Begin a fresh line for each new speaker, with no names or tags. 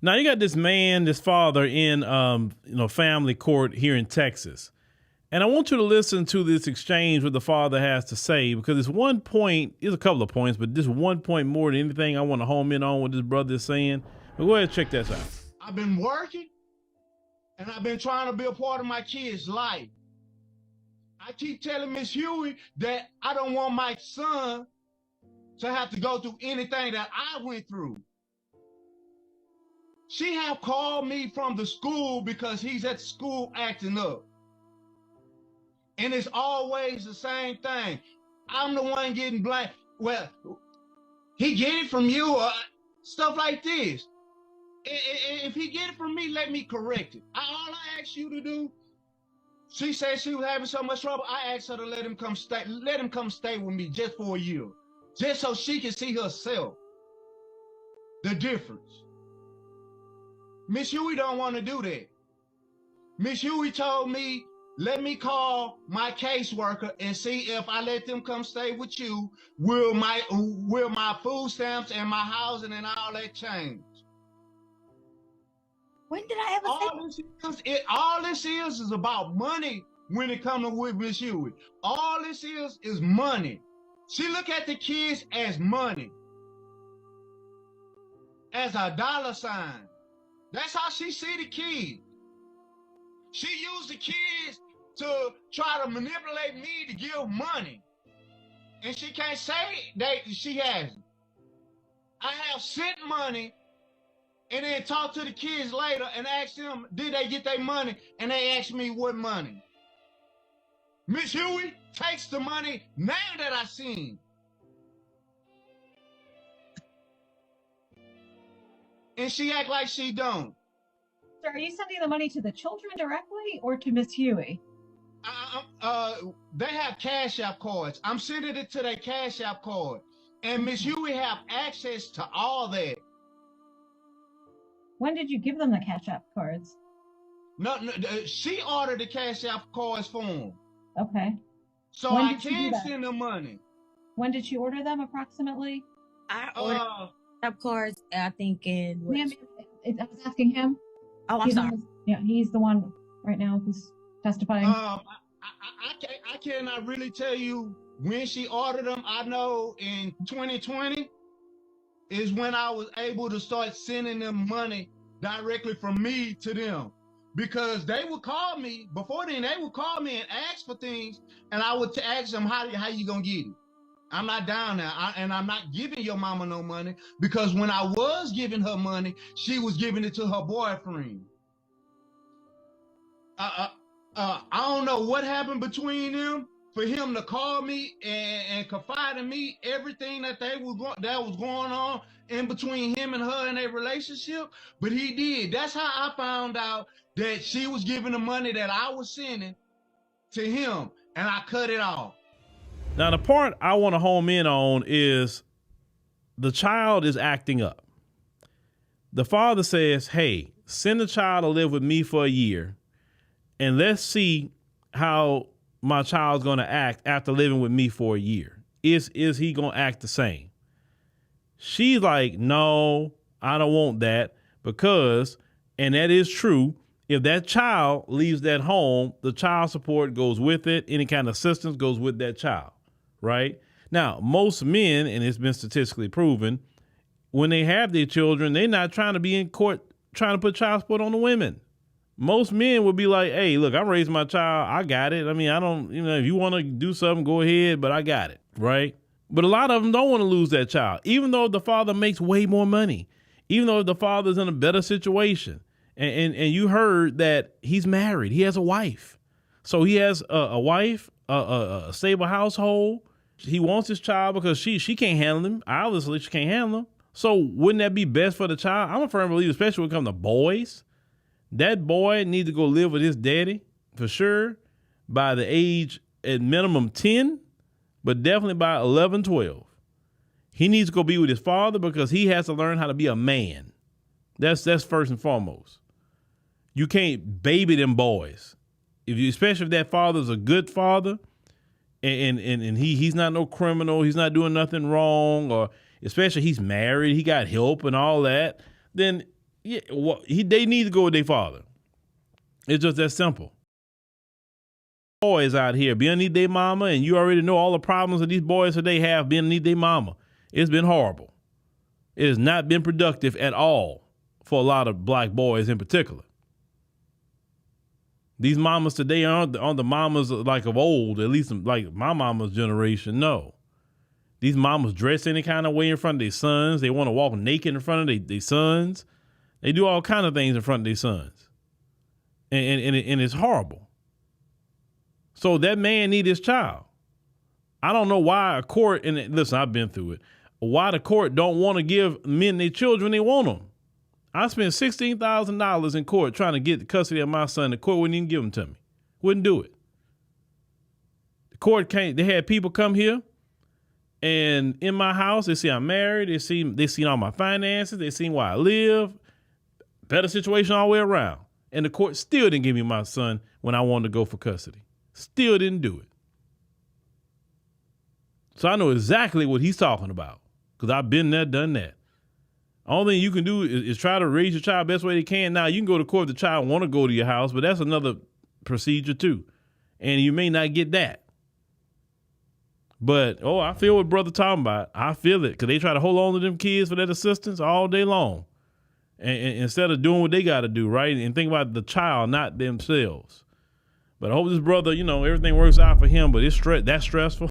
Now you got this man, this father in family court here in Texas. And I want you to listen to this exchange what the father has to say, because it's one point, there's a couple of points, but this one point more than anything I want to home in on what this brother is saying. But go ahead and check this out.
I've been working and I've been trying to be a part of my kid's life. I keep telling Miss Huey that I don't want my son to have to go through anything that I went through. She have called me from the school because he's at school acting up. And it's always the same thing. I'm the one getting blamed. Well, he get it from you or stuff like this. If he get it from me, let me correct it. All I asked you to do, she said she was having so much trouble. I asked her to let him come stay with me just for a year. Just so she can see herself the difference. Miss Huey don't want to do that. Miss Huey told me, let me call my caseworker and see if I let them come stay with you, will my food stamps and my housing and all that change?
When did I ever say
all this is about money when it comes to with Miss Huey. All this is money. She look at the kids as money, as a dollar sign. That's how she see the kids. She used the kids to try to manipulate me to give money. And she can't say that she hasn't. I have sent money and then talk to the kids later and ask them, did they get their money? And they ask me what money. Miss Huey takes the money now that I seen. And she act like she don't.
So are you sending the money to the children directly or to Miss Huey?
They have Cash App cards. I'm sending it to their Cash App card. And Miss Huey have access to all that.
When did you give them the Cash App cards?
No, she ordered the Cash App cards for them.
Okay.
So I can send them money.
When did she order them approximately?
I ordered App cards, I think in...
Ma'am, I was asking him.
Oh, I'm sorry.
Yeah, he's the one right now who's testifying.
I cannot really tell you when she ordered them. I know in 2020 is when I was able to start sending them money directly from me to them. Because they would call me, before then they would call me and ask for things, and I would ask them, how you gonna get it? I'm not down there, and I'm not giving your mama no money, because when I was giving her money, she was giving it to her boyfriend. I don't know what happened between them for him to call me and confide in me everything that was going on in between him and her in their relationship, but he did. That's how I found out that she was giving the money that I was sending to him, and I cut it off.
Now, the part I want to home in on is the child is acting up. The father says, hey, send the child to live with me for a year, and let's see how my child's going to act after living with me for a year. Is he going to act the same? She's like, no, I don't want that, because, and that is true, if that child leaves that home, the child support goes with it. Any kind of assistance goes with that child, right? Now, most men, and it's been statistically proven, when they have their children, they're not trying to be in court trying to put child support on the women. Most men would be like, hey, look, I'm raising my child. I got it. I mean, I don't, if you want to do something, go ahead, but I got it, right? But a lot of them don't want to lose that child, even though the father makes way more money, even though the father's in a better situation. And you heard that he's married. He has a wife. So he has a wife, a stable household. He wants his child because she can't handle him. Obviously, she can't handle him. So wouldn't that be best for the child? I'm a firm believer, especially when it comes to boys. That boy needs to go live with his daddy for sure by the age at minimum 10, but definitely by 11, 12. He needs to go be with his father because he has to learn how to be a man. That's first and foremost. You can't baby them boys. Especially if that father's a good father and he's not no criminal, he's not doing nothing wrong, or especially he's married, he got help and all that, then Yeah, well, they need to go with their father. It's just that simple. Boys out here being underneath their mama, and you already know all the problems that these boys today have being underneath their mama. It's been horrible. It has not been productive at all for a lot of black boys in particular. These mamas today aren't the mamas like of old, at least like my mama's generation. No. These mamas dress any kind of way in front of their sons. They want to walk naked in front of their sons. They do all kinds of things in front of their sons. And it's horrible. So that man need his child. I don't know why a court, and listen, I've been through it, why the court don't want to give men their children they want them. I spent $16,000 in court trying to get the custody of my son. The court wouldn't even give them to me. Wouldn't do it. The court came, they had people come here, and in my house, they see I'm married, they seen all my finances, they seen where I live, better situation all the way around. And the court still didn't give me my son when I wanted to go for custody. Still didn't do it. So I know exactly what he's talking about because I've been there, done that. Only thing you can do is try to raise your child best way they can. Now, you can go to court if the child want to go to your house, but that's another procedure too. And you may not get that. But, I feel what brother talking about. I feel it because they try to hold on to them kids for that assistance all day long. And instead of doing what they got to do, right? And think about the child, not themselves. But I hope this brother, everything works out for him, but that's stressful.